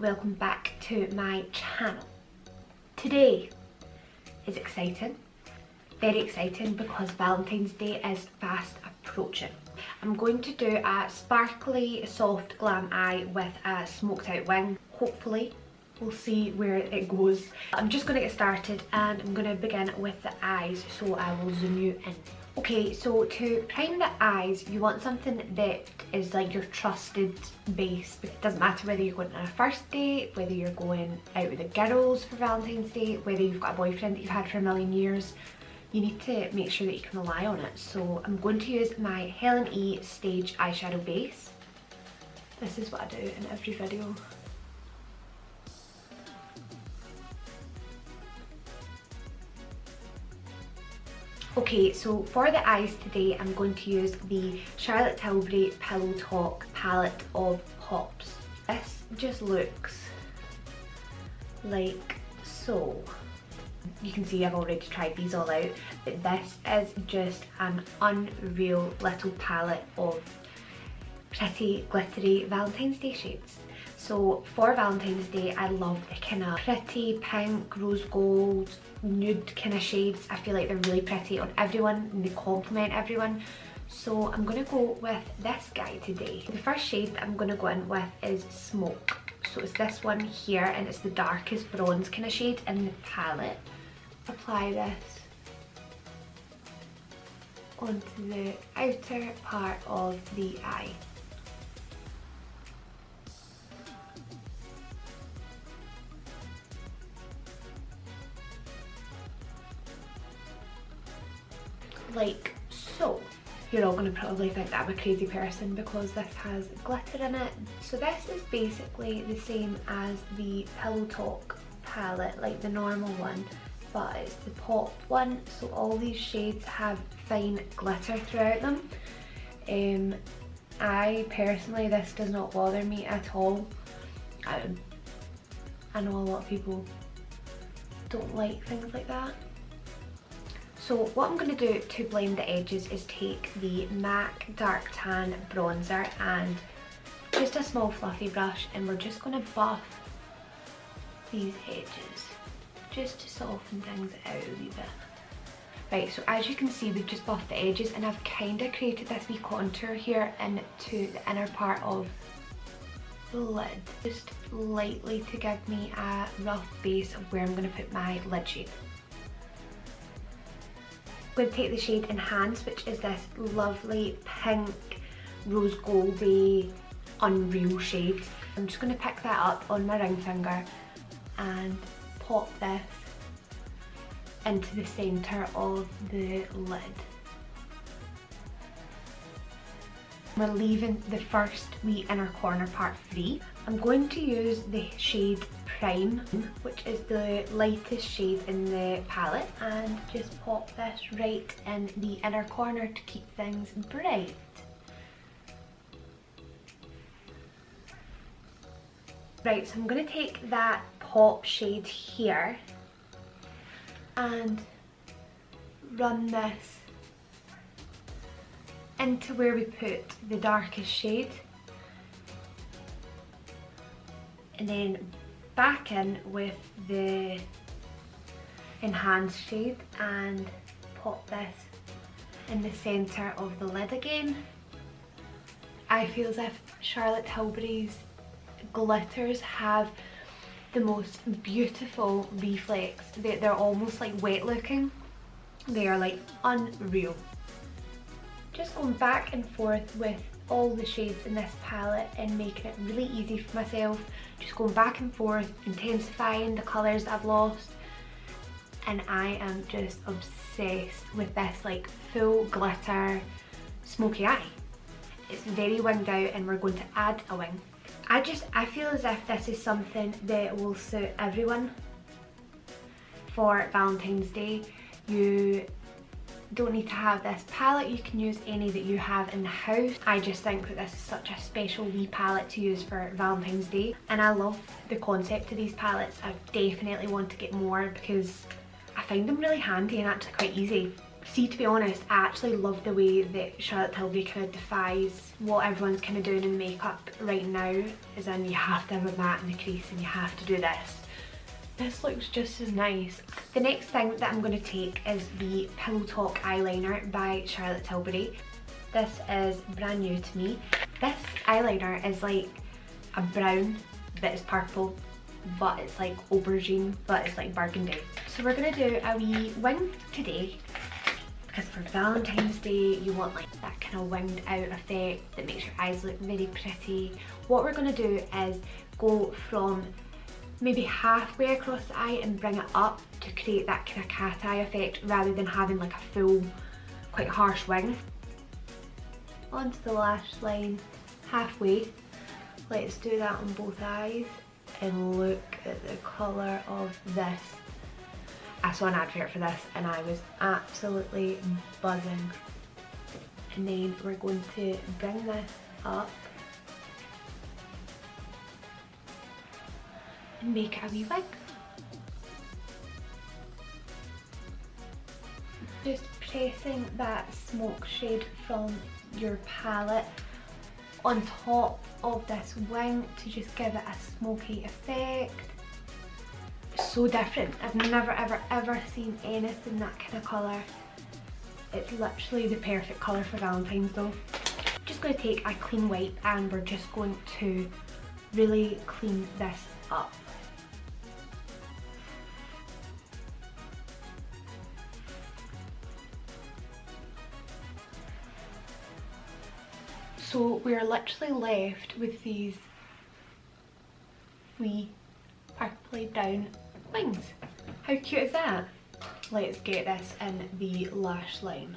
welcome back to my channel. Today is exciting, very exciting, because Valentine's Day is fast approaching. I'm going to do a sparkly soft glam eye with a smoked out wing. Hopefully we'll see where it goes. I'm just going to get started and I'm going to begin with the eyes, so I will zoom you in. Okay, so to prime the eyes, you want something that is like your trusted base. It doesn't matter whether you're going on a first date, whether you're going out with the girls for Valentine's Day, whether you've got a boyfriend that you've had for a million years, you need to make sure that you can rely on it. So I'm going to use my Helen E Stage eyeshadow base. This is what I do in every video. Okay, so for the eyes today, I'm going to use the Charlotte Tilbury Pillow Talk palette of Pops. This just looks like so. You can see I've already tried these all out, but this is just an unreal little palette of pretty glittery Valentine's Day shades. So for Valentine's Day, I love the kind of pretty pink, rose gold, nude kind of shades. I feel like they're really pretty on everyone and they complement everyone. So I'm going to go with this guy today. The first shade that I'm going to go in with is Smoke. So it's this one here, and it's the darkest bronze kind of shade in the palette. Apply this onto the outer part of the eye. Like so. You're all going to probably think that I'm a crazy person because this has glitter in it. So this is basically the same as the Pillow Talk palette, like the normal one, but it's the pop one. So all these shades have fine glitter throughout them. I personally, this does not bother me at all. I know a lot of people don't like things like that. So what I'm going to do to blend the edges is take the MAC Dark Tan bronzer and just a small fluffy brush, and we're just going to buff these edges just to soften things out a wee bit. Right, so as you can see, we've just buffed the edges, and I've kind of created this wee contour here into the inner part of the lid, just lightly to give me a rough base of where I'm going to put my lid shade. I'm going to take the shade Enhance, which is this lovely pink, rose goldy, unreal shade. I'm just going to pick that up on my ring finger and pop this into the centre of the lid. We're leaving the first wee inner corner part free. I'm going to use the shade Prime, which is the lightest shade in the palette, and just pop this right in the inner corner to keep things bright. Right, so I'm going to take that pop shade here and run this into where we put the darkest shade, and then back in with the Enhanced shade and pop this in the centre of the lid again. I feel as if Charlotte Tilbury's glitters have the most beautiful reflex. They're almost like wet looking. They are like unreal. Just going back and forth with all the shades in this palette and making it really easy for myself. Just going back and forth, intensifying the colours that I've lost. And I am just obsessed with this like full glitter smoky eye. It's very winged out, and we're going to add a wing. I feel as if this is something that will suit everyone for Valentine's Day. You don't need to have this palette, you can use any that you have in the house. I just think that this is such a special wee palette to use for Valentine's Day, and I love the concept of these palettes. I definitely want to get more because I find them really handy and actually quite easy. See, to be honest, I actually love the way that Charlotte Tilbury kind of defies what everyone's kind of doing in makeup right now, as in you have to have a matte in the crease and you have to do this. This looks just as nice. The next thing that I'm going to take is the Pillow Talk eyeliner by Charlotte Tilbury. This is brand new to me. This eyeliner is like a brown that is purple, but it's like aubergine, but it's like burgundy. So we're going to do a wee wing today, because for Valentine's Day you want like that kind of winged out effect that makes your eyes look very pretty. What we're going to do is go from maybe halfway across the eye and bring it up to create that kind of cat eye effect, rather than having like a full, quite harsh wing. Onto the lash line halfway. Let's do that on both eyes, and look at the colour of this. I saw an advert for this and I was absolutely buzzing. And then we're going to bring this up and make a wee wig. Just pressing that smoke shade from your palette on top of this wing to just give it a smoky effect. So different. I've never ever seen anything that kind of colour. It's literally the perfect colour for Valentine's though. Just going to take a clean wipe and we're just going to really clean this up. So we're literally left with these wee purpley brown wings. How cute is that? Let's get this in the lash line.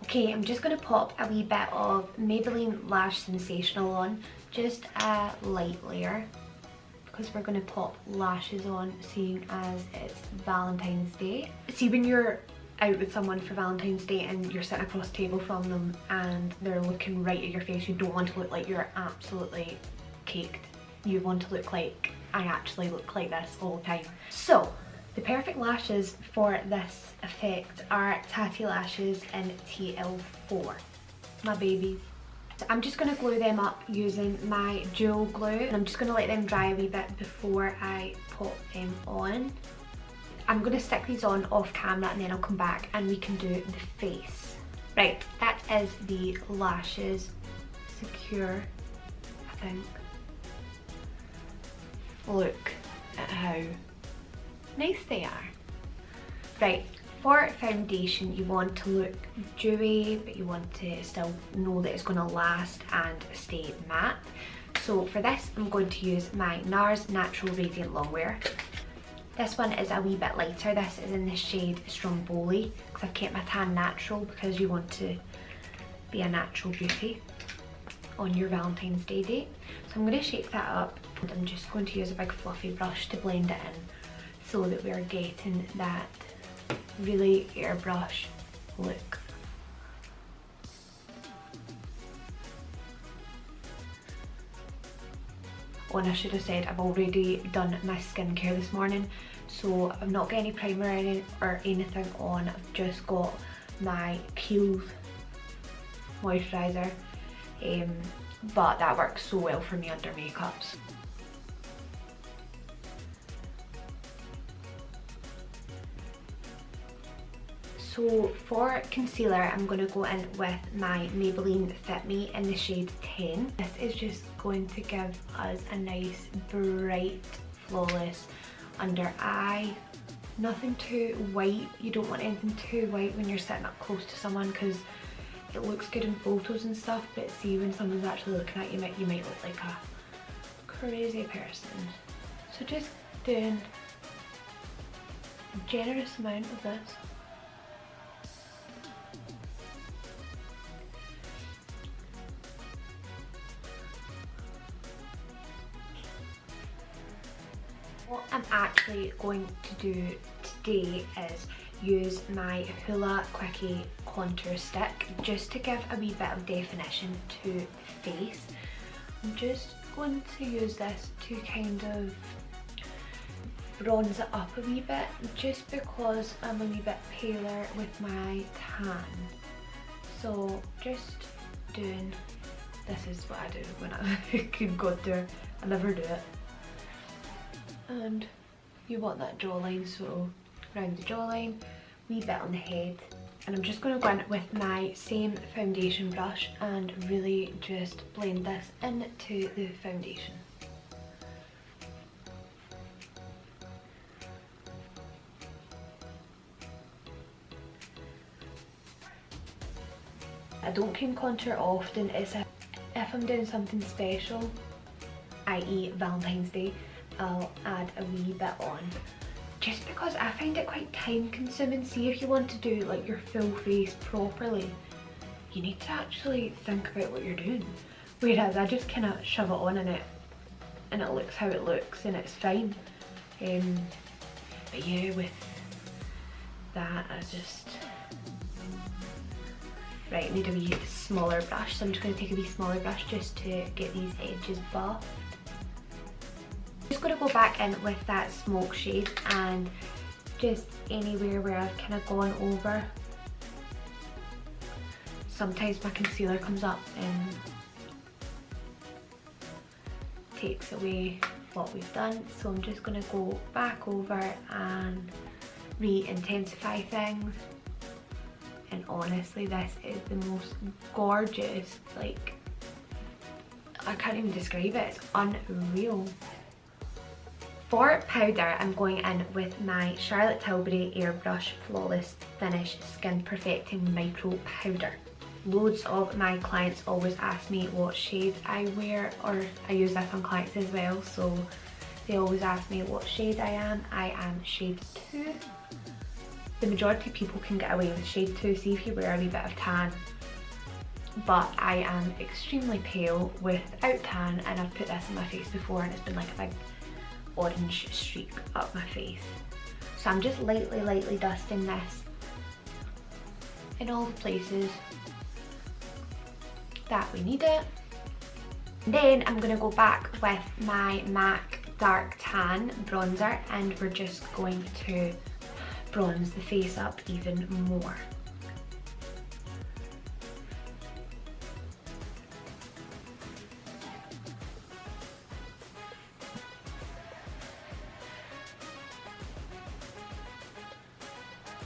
Okay, I'm just going to pop a wee bit of Maybelline Lash Sensational on, just a light layer, because we're going to pop lashes on seeing as it's Valentine's Day. See, when you're out with someone for Valentine's Day and you're sitting across the table from them and they're looking right at your face, you don't want to look like you're absolutely caked. You want to look like, I actually look like this all the time. So the perfect lashes for this effect are Tati Lashes in TL4, my babies. So I'm just going to glue them up using my dual glue, and I'm just going to let them dry a wee bit before I pop them on. I'm going to stick these on off camera and then I'll come back and we can do the face. Right, that is the lashes secure, I think. Look at how nice they are. Right, for foundation you want to look dewy but you want to still know that it's going to last and stay matte. So for this I'm going to use my NARS Natural Radiant Longwear. This one is a wee bit lighter. This is in the shade Stromboli, because I've kept my tan natural, because you want to be a natural beauty on your Valentine's Day date. So I'm going to shake that up, and I'm just going to use a big fluffy brush to blend it in so that we're getting that really airbrush look. Oh, and I should have said I've already done my skincare this morning, so I've not got any primer or anything on. I've just got my Kiehl's moisturiser, but that works so well for me under makeups. So for concealer, I'm going to go in with my Maybelline Fit Me in the shade 10. This is just going to give us a nice, bright, flawless under eye. Nothing too white. You don't want anything too white when you're sitting up close to someone, because it looks good in photos and stuff, but see, when someone's actually looking at you, you might look like a crazy person. So just doing a generous amount of this. What I'm actually going to do today is use my Hoola Quickie contour stick just to give a wee bit of definition to the face. I'm just going to use this to kind of bronze it up a wee bit, just because I'm a wee bit paler with my tan. So just doing, this is what I do when I could go there. I never do it. And you want that jawline, so round the jawline, wee bit on the head. And I'm just going to go in with my same foundation brush and really just blend this into the foundation. I don't cream contour often. It's if I'm doing something special, i.e. Valentine's Day, I'll add a wee bit on. Just because I find it quite time consuming. See, if you want to do like your full face properly, you need to actually think about what you're doing. Whereas I just kind of shove it on and it looks how it looks and it's fine. But yeah, with that I just... Right, I need a wee smaller brush, so I'm just going to take a wee smaller brush just to get these edges buffed. I'm just going to go back in with that smoke shade and just anywhere where I've kind of gone over. Sometimes my concealer comes up and takes away what we've done, so I'm just going to go back over and re-intensify things. And honestly, this is the most gorgeous, like, I can't even describe it, it's unreal. For powder, I'm going in with my Charlotte Tilbury Airbrush Flawless Finish Skin Perfecting Micro Powder. Loads of my clients always ask me what shade I wear, or I use this on clients as well, so they always ask me what shade I am. I am shade 2. The majority of people can get away with shade 2, see if you wear a wee bit of tan. But I am extremely pale without tan, and I've put this in my face before and it's been like a big orange streak up my face. So I'm just lightly dusting this in all the places that we need it. Then I'm going to go back with my MAC Dark Tan bronzer and we're just going to bronze the face up even more.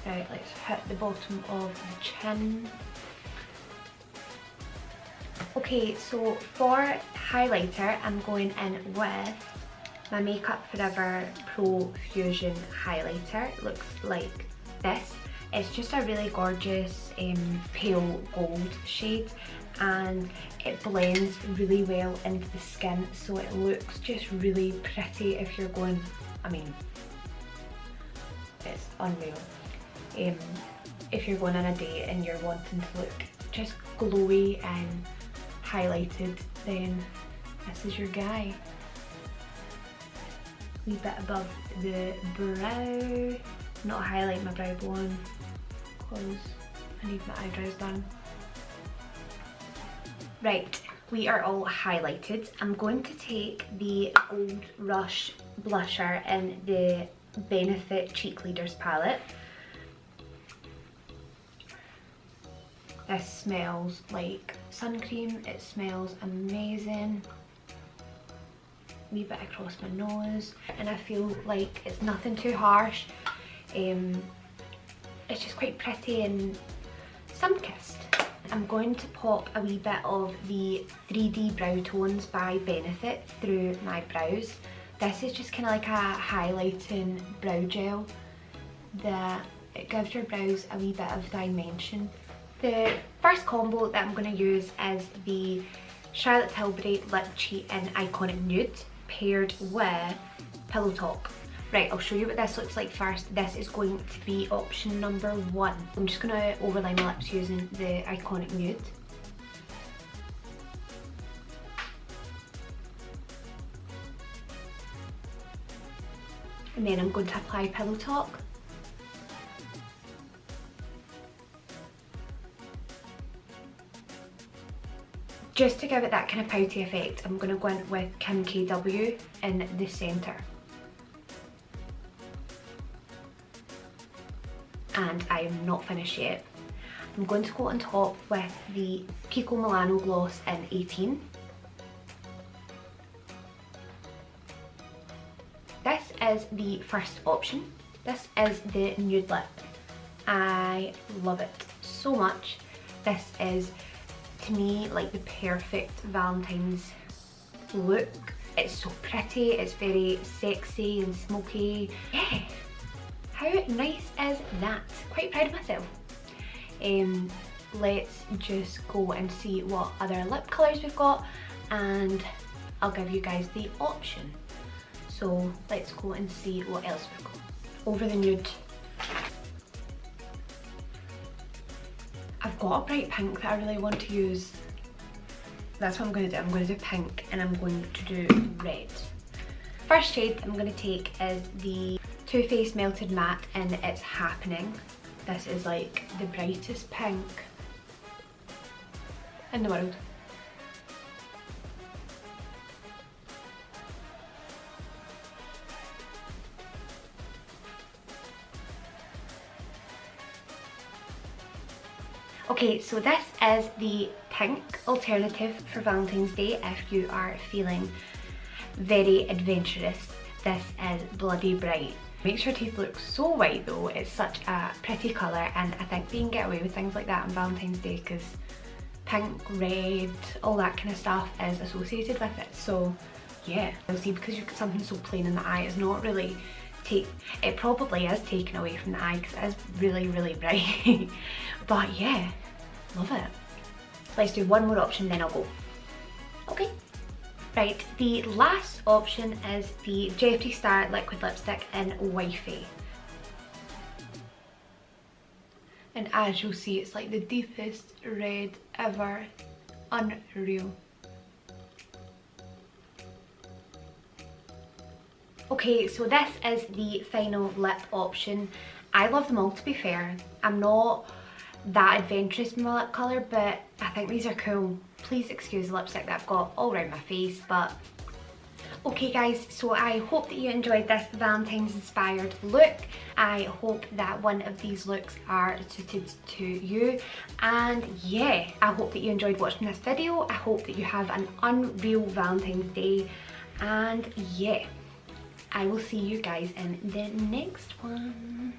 Right, let's hit the bottom of the chin. Okay, so for highlighter, I'm going in with my Makeup Forever Pro Fusion highlighter. It looks like this. It's just a really gorgeous pale gold shade, and it blends really well into the skin, so it looks just really pretty if you're going, I mean, it's unreal. If you're going on a date and you're wanting to look just glowy and highlighted, then this is your guy. Wee bit above the brow. Not highlight my brow bone because I need my eyebrows done. Right, we are all highlighted. I'm going to take the Gold Rush blusher in the Benefit Cheek Leaders palette. This smells like sun cream, it smells amazing. Wee bit across my nose, and I feel like it's nothing too harsh. It's just quite pretty and sun-kissed. I'm going to pop a wee bit of the 3D Brow Tones by Benefit through my brows. This is just kind of like a highlighting brow gel that it gives your brows a wee bit of dimension. The first combo that I'm going to use is the Charlotte Tilbury Lip Cheat in Iconic Nude paired with Pillow Talk. Right, I'll show you what this looks like first. This is going to be option number 1. I'm just going to overline my lips using the Iconic Nude. And then I'm going to apply Pillow Talk. just to give it that kind of pouty effect, I'm going to go in with Kim KW in the centre. And I am not finished yet. I'm going to go on top with the Kiko Milano gloss in 18. This is the first option. This is the nude lip. I love it so much. This is, to me, like the perfect Valentine's look. It's so pretty, it's very sexy and smoky. Yeah, how nice is that? Quite proud of myself. Let's just go and see what other lip colours we've got, and I'll give you guys the option. So let's go and see what else we've got. Over the nude, I've got a bright pink that I really want to use. That's what I'm going to do. I'm going to do pink and I'm going to do red. First shade I'm going to take is the Too Faced Melted Matte and It's Happening. This is like the brightest pink in the world. Okay, so this is the pink alternative for Valentine's Day if you are feeling very adventurous. This is Bloody Bright. Makes your teeth look so white though. It's such a pretty colour, and I think you can get away with things like that on Valentine's Day because pink, red, all that kind of stuff is associated with it. So yeah, obviously because you've got something so plain in the eye, it's not really it probably is taken away from the eye because it is really, really bright. But yeah, love it. Let's do one more option, then I'll go. Okay. Right, the last option is the Jeffree Star liquid lipstick in Wifey. And as you'll see, it's like the deepest red ever. Unreal. Okay, so this is the final lip option. I love them all, to be fair. I'm not that adventurous in my lip colour, but I think these are cool. Please excuse the lipstick that I've got all around my face, but okay guys, so I hope that you enjoyed this Valentine's inspired look. I hope that one of these looks are suited to you, and yeah, I hope that you enjoyed watching this video. I hope that you have an unreal Valentine's Day, and yeah, I will see you guys in the next one.